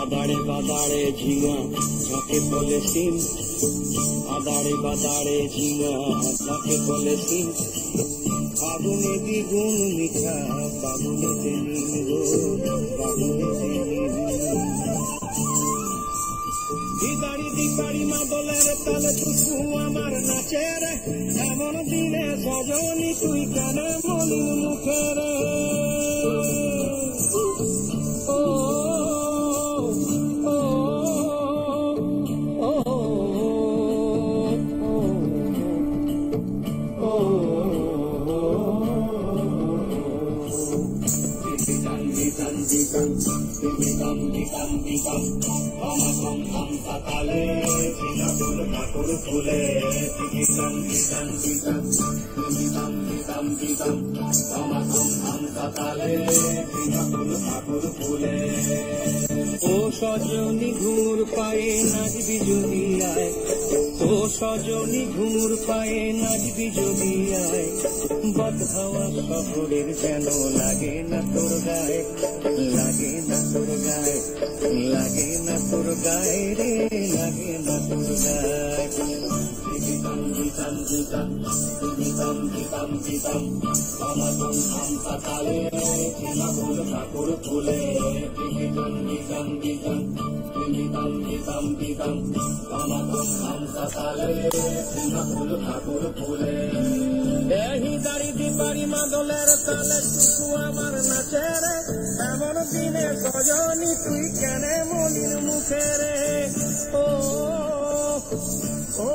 আদারে বাদারে ঝিঙা যাকে বলে সিম, আদারে বাদারে ঝিঙা যাকে বলে সিম, ফাগুনে দ্বিগুণ মিঠা ফাগুনে নিম গো ফাগুনে নিম। দিদারি দিদারি মাদলের তালে টুকু আমার নাচে রে, এমন দিনে সজনি তুই কেন মলিন মুখে রে। ও সজনী ঘুমুর পায়ে নাচবি যদি আয়, ও সজনী ঘুমুর পায়ে নাচবি যদি আয়, বদহাওয়া শহরের যেন লাগে না তোর গায়ে, লাগে না তোর গায়ে, লাগে না তোর গায়ে রে, লাগে না তোর গায়ে। দাড়ি দিবারি মাদলের তালে টুকু আমার নাচে রে, এমন দিনে সজনি তুই কেন মলিন মুখে রে। ও ও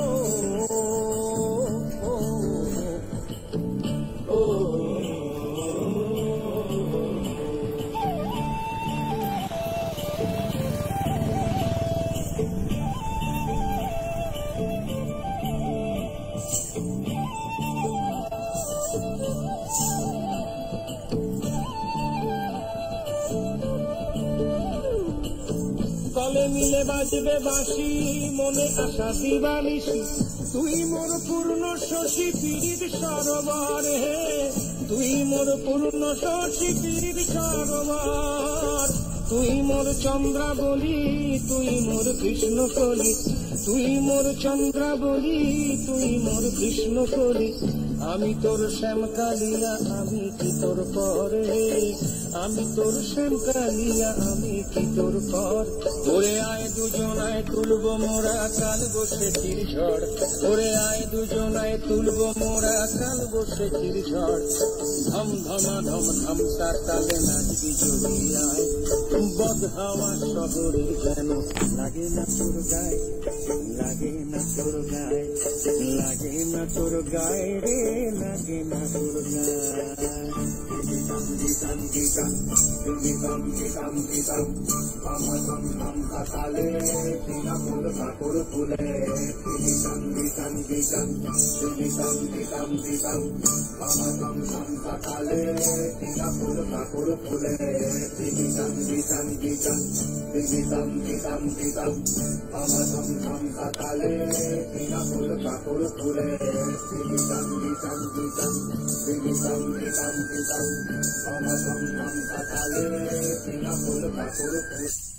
গলে মিলে বাজবে বাঁশি, মনে আশা দিবানিশি, তুই মোর পূর্ণ শশী পীড়িত সরোবর হে, তুই মোর পূর্ণ শশী পীড়িত সরোবর, তুই মোর চন্দ্রাবলী, তুই মোর কৃষ্ণ কলি, তুই মোর চন্দ্রাবলী, তুই মোর কৃষ্ণ কলি, আমি তোর শ্যামকালিয়া আমি কি তোর পর হে, আমি তোর শ্যামকালিয়া আমি কি তোর পর। ওরে আয় দুজনায় তুলব মোরা কাল বসে ঝড়, ওরে আয় দুজনায় তুলব মোরা কাল বসে ঝড়, ধম ধমা ধম ধম তার তালে নাচবি যদি আয়, বদহাওয়া শহরের যেন লাগে না তোর গায়ে, লাগে না তোর গায়ে, লাগে না তোর গায়ে রে, লাগে না তোর গায়ে। Om